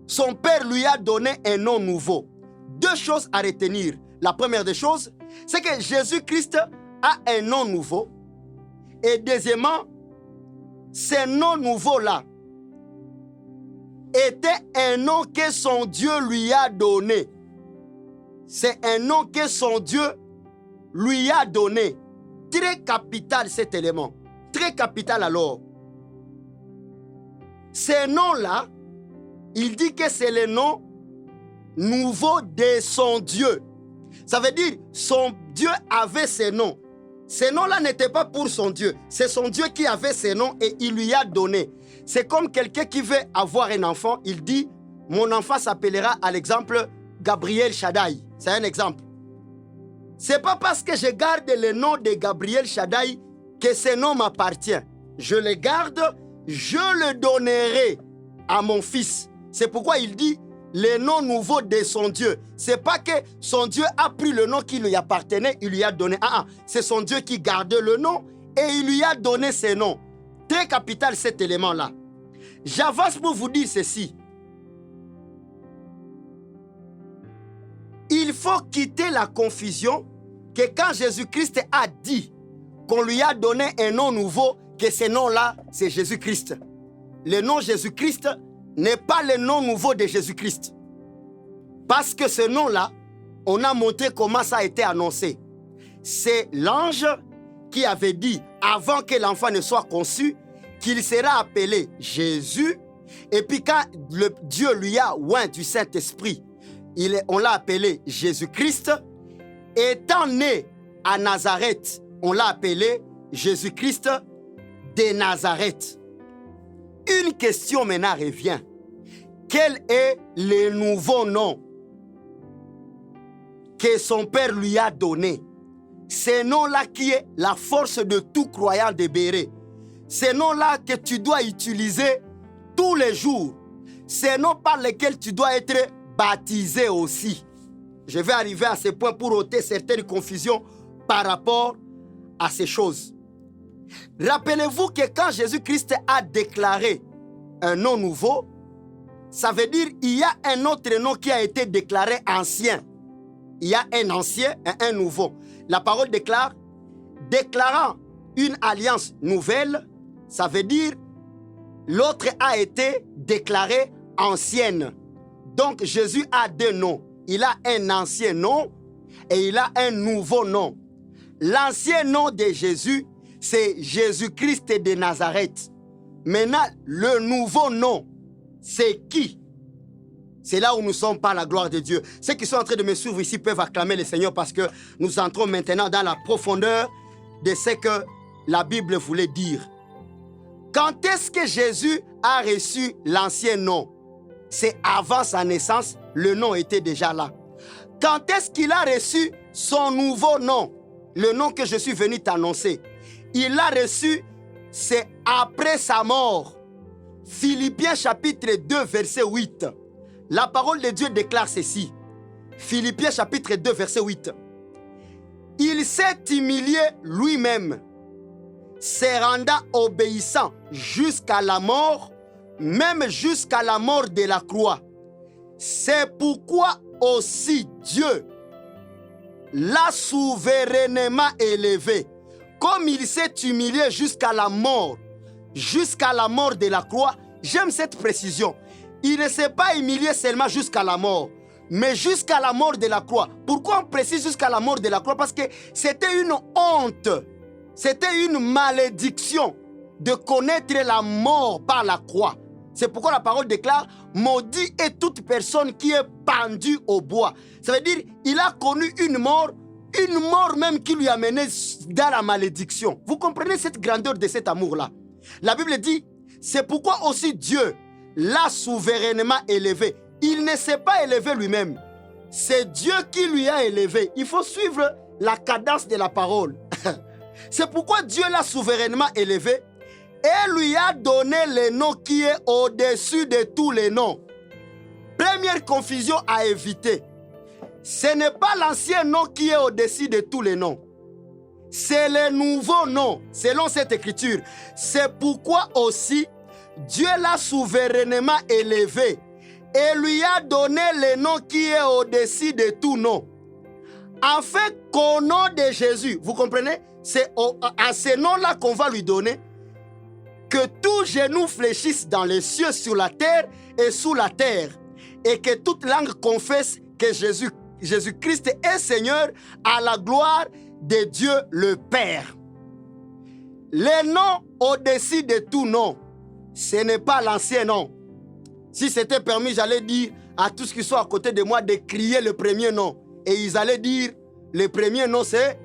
son père lui a donné un nom nouveau. Deux choses à retenir. La première des choses, c'est que Jésus-Christ a un nom nouveau. Et deuxièmement, ce nom nouveau-là était un nom que son Dieu lui a donné. C'est un nom que son Dieu lui a donné. Très capital cet élément. Très capital alors. Ce nom-là, il dit que c'est le nom nouveau de son Dieu. Ça veut dire son Dieu avait ce nom. Ce nom-là n'était pas pour son Dieu. C'est son Dieu qui avait ce nom et il lui a donné. C'est comme quelqu'un qui veut avoir un enfant. Il dit, mon enfant s'appellera à l'exemple Gabriel Shaddai. C'est un exemple. C'est pas parce que je garde le nom de Gabriel Shaddai que ce nom m'appartient. Je le garde, je le donnerai à mon fils. C'est pourquoi il dit le nom nouveau de son Dieu. C'est pas que son Dieu a pris le nom qui lui appartenait, il lui a donné. C'est son Dieu qui gardait le nom et il lui a donné ce nom. Très capital cet élément-là. J'avance pour vous dire ceci. Il faut quitter la confusion que quand Jésus-Christ a dit qu'on lui a donné un nom nouveau, que ce nom-là, c'est Jésus-Christ. Le nom Jésus-Christ n'est pas le nom nouveau de Jésus-Christ. Parce que ce nom-là, on a montré comment ça a été annoncé. C'est l'ange qui avait dit, avant que l'enfant ne soit conçu, qu'il sera appelé Jésus. Et puis quand Dieu lui a oint du Saint-Esprit, on l'a appelé Jésus-Christ. Étant né à Nazareth, on l'a appelé Jésus-Christ de Nazareth. Une question maintenant revient. Quel est le nouveau nom que son père lui a donné? Ce nom-là qui est la force de tout croyant de Béret. Ce nom-là que tu dois utiliser tous les jours. Ce nom par lequel tu dois être baptisé aussi. Je vais arriver à ce point pour ôter certaines confusions par rapport à ces choses. Rappelez-vous que quand Jésus-Christ a déclaré un nom nouveau, ça veut dire qu'il y a un autre nom qui a été déclaré ancien. Il y a un ancien et un nouveau. La parole déclare, déclarant une alliance nouvelle, ça veut dire l'autre a été déclaré ancienne. Donc Jésus a deux noms. Il a un ancien nom et il a un nouveau nom. L'ancien nom de Jésus, c'est Jésus-Christ de Nazareth. Maintenant, le nouveau nom, c'est qui? C'est là où nous sommes par la gloire de Dieu. Ceux qui sont en train de me suivre ici peuvent acclamer le Seigneur parce que nous entrons maintenant dans la profondeur de ce que la Bible voulait dire. Quand est-ce que Jésus a reçu l'ancien nom? C'est avant sa naissance, le nom était déjà là. Quand est-ce qu'il a reçu son nouveau nom? Le nom que je suis venu t'annoncer. Il l'a reçu, c'est après sa mort. Philippiens chapitre 2, verset 8. La parole de Dieu déclare ceci. Philippiens chapitre 2, verset 8. Il s'est humilié lui-même, se rendant obéissant jusqu'à la mort, même jusqu'à la mort de la croix. C'est pourquoi aussi Dieu l'a souverainement élevé. Comme il s'est humilié jusqu'à la mort de la croix, j'aime cette précision. Il ne s'est pas humilié seulement jusqu'à la mort, mais jusqu'à la mort de la croix. Pourquoi on précise jusqu'à la mort de la croix? Parce que c'était une honte, c'était une malédiction de connaître la mort par la croix. C'est pourquoi la parole déclare « Maudit est toute personne qui est pendue au bois ». Ça veut dire il a connu une mort même qui lui a mené dans la malédiction. Vous comprenez cette grandeur de cet amour-là? La Bible dit « C'est pourquoi aussi Dieu l'a souverainement élevé ». Il ne s'est pas élevé lui-même. C'est Dieu qui lui a élevé. Il faut suivre la cadence de la parole. C'est pourquoi Dieu l'a souverainement élevé et lui a donné le nom qui est au-dessus de tous les noms. Première confusion à éviter. Ce n'est pas l'ancien nom qui est au-dessus de tous les noms. C'est le nouveau nom, selon cette écriture. C'est pourquoi aussi Dieu l'a souverainement élevé et lui a donné le nom qui est au-dessus de tout nom. Afin qu'au nom de Jésus, vous comprenez, c'est à ce nom-là qu'on va lui donner, que tout genou fléchisse dans les cieux, sur la terre et sous la terre, et que toute langue confesse que Jésus-Christ est Seigneur, à la gloire de Dieu le Père. Le nom au-dessus de tout nom, ce n'est pas l'ancien nom. Si c'était permis, j'allais dire à tous qui sont à côté de moi de crier le premier nom. Et ils allaient dire, le premier nom c'est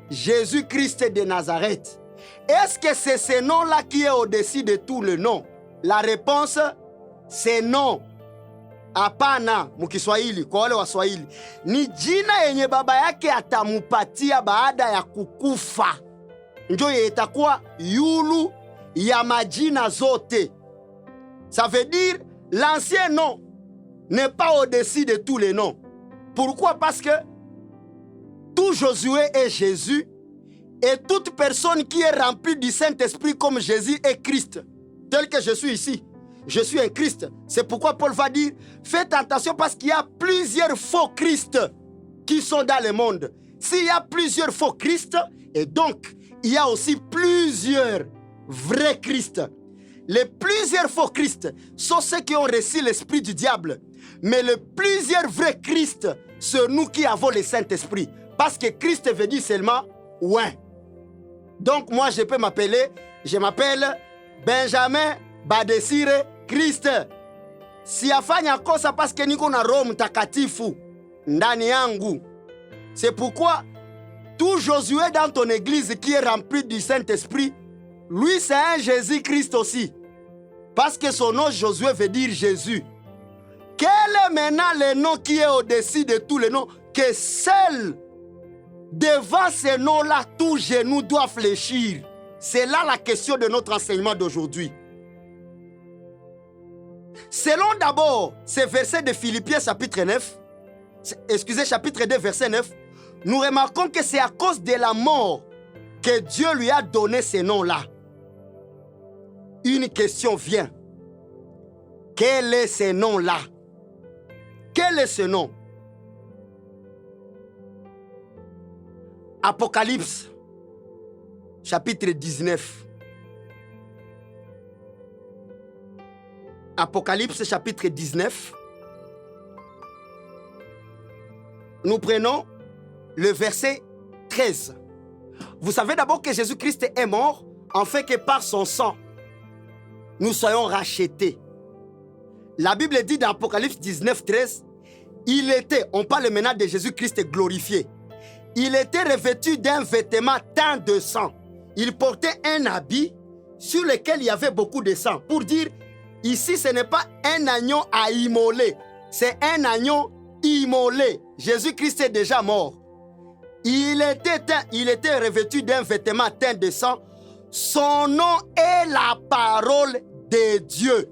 Jésus-Christ de Nazareth. Est-ce que c'est ce nom-là qui est au-dessus de tout le nom? La réponse, c'est non. Hapana, mukiswahili, kwa wale wa Swahili. Ni jina yenye baba yake atamupatia baada ya kukufa. Ndio itakuwa yulu ya majina zote. Ça veut dire, l'ancien nom n'est pas au-dessus de tous les noms. Pourquoi? Parce que tout Josué est Jésus et toute personne qui est remplie du Saint-Esprit comme Jésus est Christ. Tel que je suis ici, je suis un Christ. C'est pourquoi Paul va dire, faites attention parce qu'il y a plusieurs faux Christ qui sont dans le monde. S'il y a plusieurs faux Christ, et donc il y a aussi plusieurs vrais Christ. Les plusieurs faux Christ sont ceux qui ont reçu l'esprit du diable. Mais les plusieurs vrais Christ, c'est nous qui avons le Saint-Esprit. Parce que Christ veut dire seulement « ouais ». Donc moi je m'appelle Benjamin Badesire Christ. Siyafanya kosa parce que niko na Roho Mtakatifu ndani yangu. C'est pourquoi tout Josué dans ton église qui est rempli du Saint-Esprit, lui c'est un Jésus-Christ aussi. Parce que son nom Josué veut dire Jésus. Quel est maintenant le nom qui est au-dessus de tous les noms? Que seul devant ce nom-là, tout genou doit fléchir. C'est là la question de notre enseignement d'aujourd'hui. Selon d'abord ces versets de Philippiens chapitre 2 verset 9, nous remarquons que c'est à cause de la mort que Dieu lui a donné ce nom-là. Une question vient. Quel est ce nom-là? Quel est ce nom? Apocalypse, chapitre 19. Apocalypse, chapitre 19. Nous prenons le verset 13. Vous savez d'abord que Jésus-Christ est mort, afin que par son sang, nous soyons rachetés. La Bible dit dans Apocalypse 19, 13, on parle maintenant de Jésus-Christ glorifié. Il était revêtu d'un vêtement teint de sang. Il portait un habit sur lequel il y avait beaucoup de sang. Pour dire, ici ce n'est pas un agneau à immoler, c'est un agneau immolé. Jésus-Christ est déjà mort. Il était revêtu d'un vêtement teint de sang. Son nom est la parole de Dieu.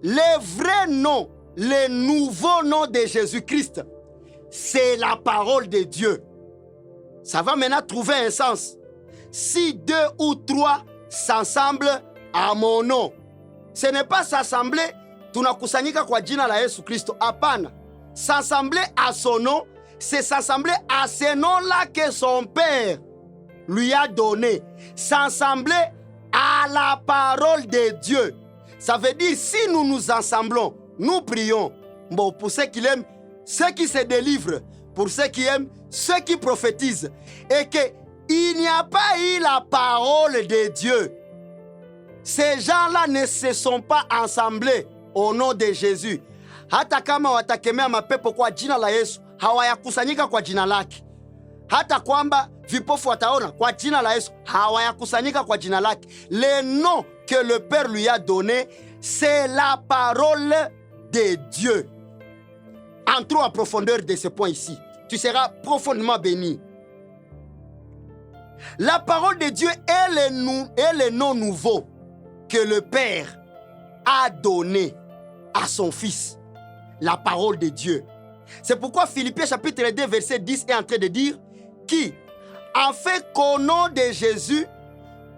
Le vrai nom, le nouveau nom de Jésus-Christ, c'est la parole de Dieu. Ça va maintenant trouver un sens. Si 2 ou 3 s'assemblent à mon nom, ce n'est pas s'assembler, tunakusanyika kwa jina la Yesu Kristo. Hapana. S'assembler à son nom, c'est s'assembler à ce nom-là que son Père lui a donné. S'assembler à la parole de Dieu. Ça veut dire, si nous nous assemblons, nous prions. Bon, pour ceux qui l'aiment, ceux qui se délivrent, pour ceux qui aiment, ceux qui prophétisent. Et qu'il n'y a pas eu la parole de Dieu. Ces gens-là ne se sont pas assemblés au nom de Jésus. Hata kama watakemea mapepo kwa jina la Yesu, hawayakusanyika kwa jina lake. Hata kwamba vipofu wataona kwa jina la Yesu, hawayakusanyika kwa jina lake. Le nom que le Père lui a donné, c'est la parole de Dieu. Entrons en profondeur de ce point ici. Tu seras profondément béni. La parole de Dieu est le nom nouveau que le Père a donné à son Fils. La parole de Dieu. C'est pourquoi Philippiens chapitre 2 verset 10 est en train de dire qui, afin qu'au nom de Jésus,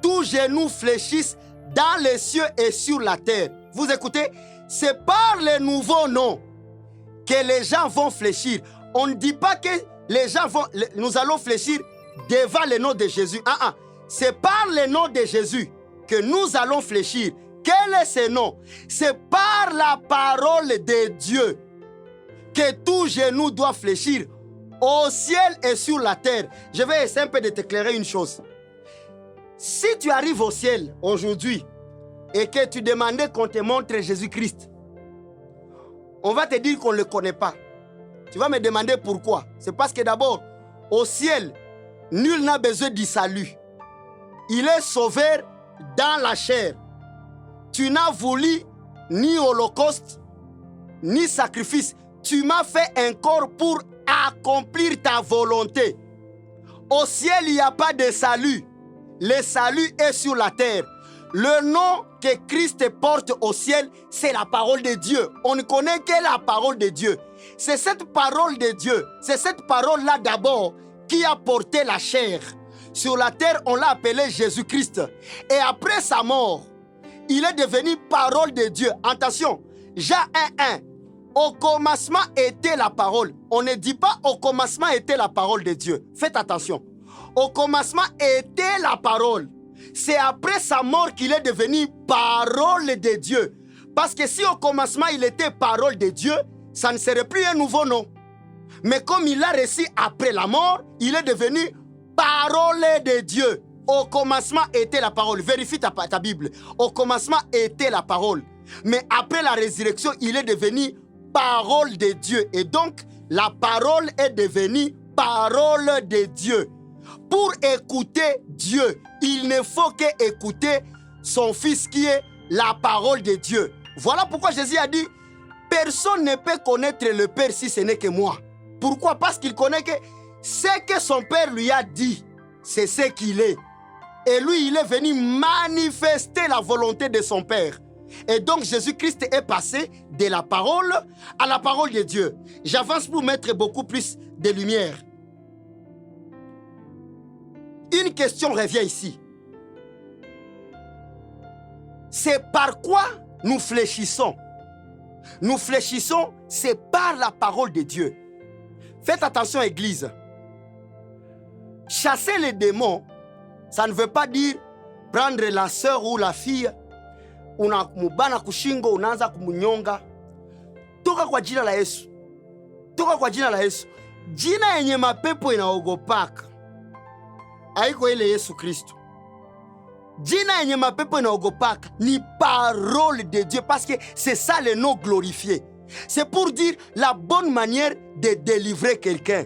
tout genou fléchisse dans les cieux et sur la terre. Vous écoutez, c'est par les nouveaux noms que les gens vont fléchir. On ne dit pas que nous allons fléchir devant le nom de Jésus. C'est par le nom de Jésus que nous allons fléchir. Quel est ce nom? C'est par la parole de Dieu que tout genou doit fléchir au ciel et sur la terre. Je vais essayer un peu de t'éclairer une chose. Si tu arrives au ciel aujourd'hui et que tu demandais qu'on te montre Jésus-Christ, on va te dire qu'on ne le connaît pas. Tu vas me demander pourquoi. C'est parce que d'abord, au ciel, nul n'a besoin du salut. Il est sauveur dans la chair. Tu n'as voulu ni holocauste, ni sacrifice. Tu m'as fait un corps pour accomplir ta volonté. Au ciel, il n'y a pas de salut. Le salut est sur la terre. Le nom que Christ porte au ciel, c'est la parole de Dieu. On ne connaît que la parole de Dieu. C'est cette parole de Dieu, c'est cette parole-là d'abord qui a porté la chair. Sur la terre, on l'a appelé Jésus-Christ. Et après sa mort, il est devenu parole de Dieu. Attention, Jean 1:1. Au commencement était la parole. On ne dit pas au commencement était la parole de Dieu. Faites attention. Au commencement était la parole. C'est après sa mort qu'il est devenu parole de Dieu. Parce que si au commencement il était parole de Dieu, ça ne serait plus un nouveau nom. Mais comme il l'a reçu après la mort, il est devenu parole de Dieu. Au commencement était la parole. Vérifie ta Bible. Au commencement était la parole. Mais après la résurrection, il est devenu parole de Dieu. Et donc, la parole est devenue parole de Dieu. Pour écouter Dieu, il ne faut qu'écouter son Fils qui est la parole de Dieu. Voilà pourquoi Jésus a dit, personne ne peut connaître le Père si ce n'est que moi. Pourquoi? Parce qu'il connaît que ce que son Père lui a dit, c'est ce qu'il est. Et lui, il est venu manifester la volonté de son Père. Et donc, Jésus-Christ est passé de la parole à la parole de Dieu. J'avance pour mettre beaucoup plus de lumière. Une question revient ici. C'est par quoi nous fléchissons? Nous fléchissons, c'est par la parole de Dieu. Faites attention, Église. Chasser les démons, ça ne veut pas dire prendre la sœur ou la fille, unamubana kushingo, unaanza kumunyonga. Toka kwa jina la Yesu. Toka kwa jina la Yesu. Jina yenye mapepo inaogopaka haiko ile Yesu Kristo. Jina yenye mapepo inaogopaka ni parole de Dieu, parce que c'est ça le nom glorifié. C'est pour dire la bonne manière de délivrer quelqu'un.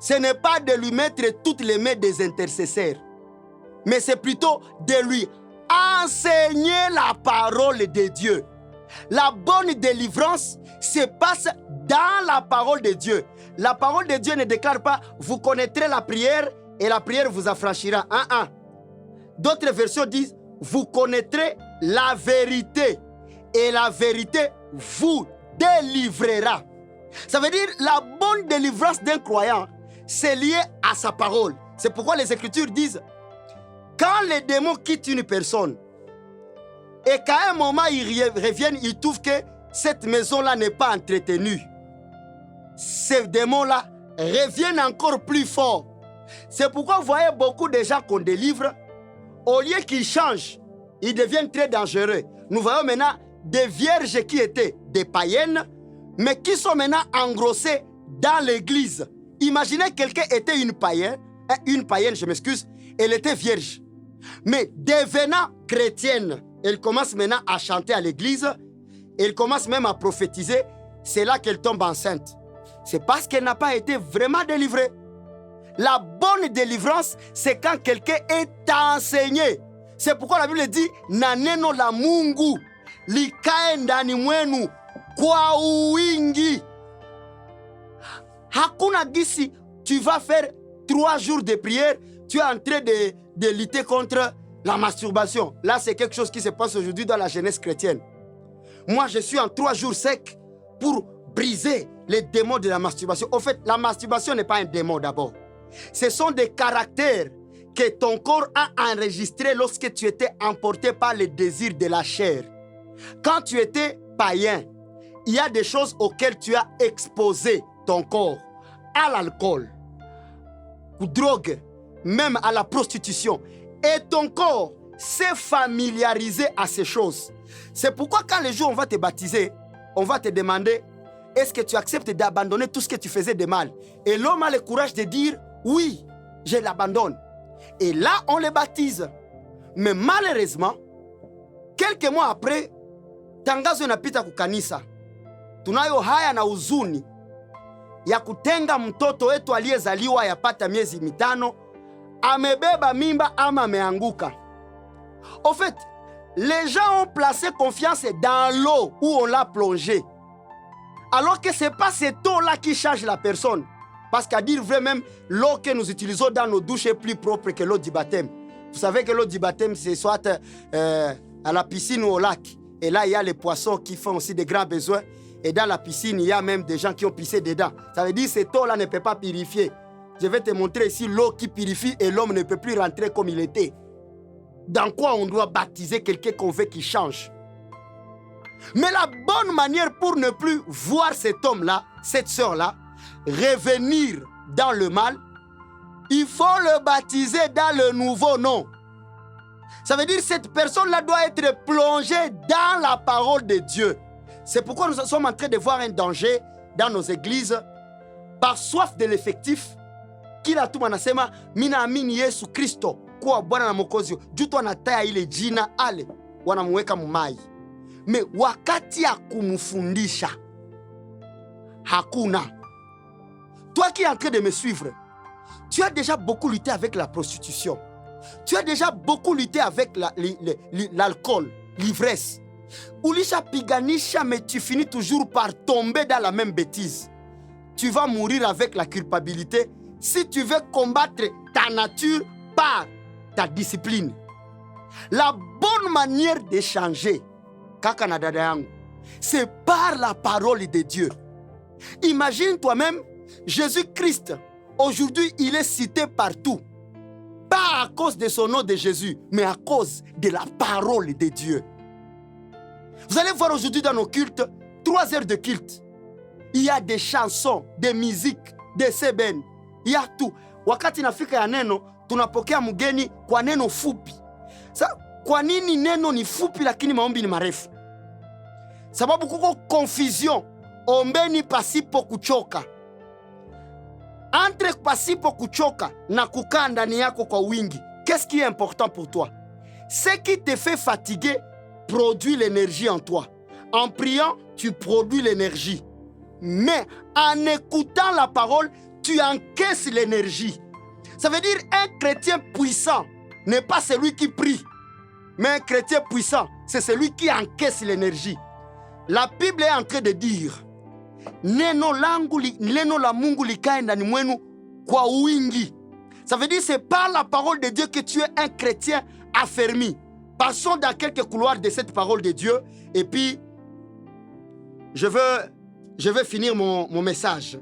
Ce n'est pas de lui mettre toutes les mains des intercesseurs, mais c'est plutôt de lui enseigner la parole de Dieu. La bonne délivrance se passe dans la parole de Dieu. La parole de Dieu ne déclare pas « vous connaîtrez la prière et la prière vous affranchira ». D'autres versions disent « vous connaîtrez la vérité et la vérité vous délivrera ». Ça veut dire la bonne délivrance d'un croyant, c'est lié à sa parole. C'est pourquoi les Écritures disent quand les démons quittent une personne et qu'à un moment ils reviennent, ils trouvent que cette maison-là n'est pas entretenue, ces démons-là reviennent encore plus fort. C'est pourquoi vous voyez beaucoup de gens qu'on délivre, au lieu qu'ils changent, ils deviennent très dangereux. Nous voyons maintenant des vierges qui étaient des païennes, mais qui sont maintenant engrossées dans l'église. Imaginez quelqu'un était une païenne, elle était vierge. Mais devenant chrétienne, elle commence maintenant à chanter à l'église, elle commence même à prophétiser, c'est là qu'elle tombe enceinte. C'est parce qu'elle n'a pas été vraiment délivrée. La bonne délivrance, c'est quand quelqu'un est enseigné. C'est pourquoi la Bible dit na neno la Mungu likae ndani mwenu kwa wingi. Hakuna gisi, tu vas faire 3 jours de prière, tu es en train de lutter contre la masturbation. Là, c'est quelque chose qui se passe aujourd'hui dans la jeunesse chrétienne. Moi, je suis en 3 jours secs pour briser les démons de la masturbation. Au fait, la masturbation n'est pas un démon d'abord. Ce sont des caractères que ton corps a enregistrés lorsque tu étais emporté par les désirs de la chair. Quand tu étais païen, il y a des choses auxquelles tu as exposé ton corps, à l'alcool, aux drogues, même à la prostitution. Et ton corps s'est familiarisé à ces choses. C'est pourquoi quand les jours on va te baptiser, on va te demander, est-ce que tu acceptes d'abandonner tout ce que tu faisais de mal? Et l'homme a le courage de dire, oui, je l'abandonne. Et là, on le baptise. Mais malheureusement, quelques mois après, tangazo inapita kukanisa. Tunayo haya na huzuni ya kutenga mtoto wetu aliyezaliwa yapata miezi mitano, amebeba mimba ama ameanguka. Au fait, les gens ont placé confiance dans l'eau où on l'a plongé. Alors que ce n'est pas cette eau-là qui change la personne. Parce qu'à dire vrai même, l'eau que nous utilisons dans nos douches est plus propre que l'eau du baptême. Vous savez que l'eau du baptême, c'est soit à la piscine ou au lac. Et là, il y a les poissons qui font aussi des grands besoins. Et dans la piscine, il y a même des gens qui ont pissé dedans. Ça veut dire que cette eau-là ne peut pas purifier. Je vais te montrer ici l'eau qui purifie et l'homme ne peut plus rentrer comme il était. Dans quoi on doit baptiser quelqu'un qu'on veut qu'il change? Mais la bonne manière pour ne plus voir cet homme-là, cette sœur-là, revenir dans le mal, il faut le baptiser dans le nouveau nom. Ça veut dire que cette personne-là doit être plongée dans la parole de Dieu. C'est pourquoi nous sommes en train de voir un danger dans nos églises par soif de l'effectif. Kila tu manasema mina amini Yesu Kristo kuwa Bwana na Mwokozi. Jutu anataya ile jina ale wanamuweka mumai. Me wakati ya kumufundisha hakuna. Toi qui es en train de me suivre, tu as déjà beaucoup lutté avec la prostitution. Tu as déjà beaucoup lutté avec l'alcool, l'ivresse. Ulisha piganisha, mais tu finis toujours par tomber dans la même bêtise. Tu vas mourir avec la culpabilité si tu veux combattre ta nature par ta discipline. La bonne manière de changer, c'est par la parole de Dieu. Imagine toi-même, Jésus-Christ, aujourd'hui, il est cité partout. Pas à cause de son nom de Jésus, mais à cause de la parole de Dieu. Vous allez voir aujourd'hui dans nos cultes, 3 heures de culte. Il y a des chansons, des musiques, des seben. Il y a tout. Wakati nafika ya neno, tunapokea mgeni kwa neno fupi. Kwa nini neno ni fupi lakini maombi ni marefu? Sababu kuko confusion. Ombeni pasipo kuchoka. Entre pasipo kuchoka na kukaa ndani yako kwa wingi. Qu'est-ce qui est important pour toi? Ce qui te fait fatiguer produit l'énergie en toi. En priant, tu produis l'énergie. Mais en écoutant la parole, tu encaisses l'énergie. Ça veut dire un chrétien puissant n'est pas celui qui prie. Mais un chrétien puissant, c'est celui qui encaisse l'énergie. La Bible est en train de dire, neno la Mungu likae ndani mwenu kwa wingi. Ça veut dire c'est par la parole de Dieu que tu es un chrétien affermi. Passons dans quelques couloirs de cette parole de Dieu et puis je veux finir mon message.